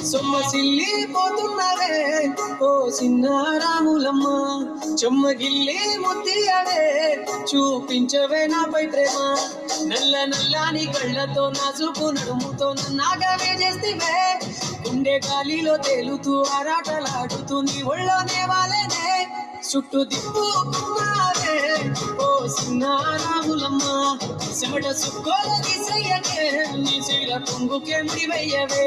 సొమ్మసిల్లి పోతున్నవే ఓ చిన్న రాములమ్మ చెమ్మగిల్లి ముత్తియడే చూపించవే నాపై ప్రేమ నల్ల నల్లాని కళ్ళతో నాజుకు నడుముతో నాగవే చేస్తేవే గుండె గాలిలో తేలుతూ ఆరాటలాడుతూ నీ ఒళ్ళోనే వాలేనే చుట్టూ దిప్పుకున్నావే ఓ చిన్న రాములమ్మ చెమట సుక్కోల తీసయ్యకే నీ చీర పొంగుకే ముడివయ్యవే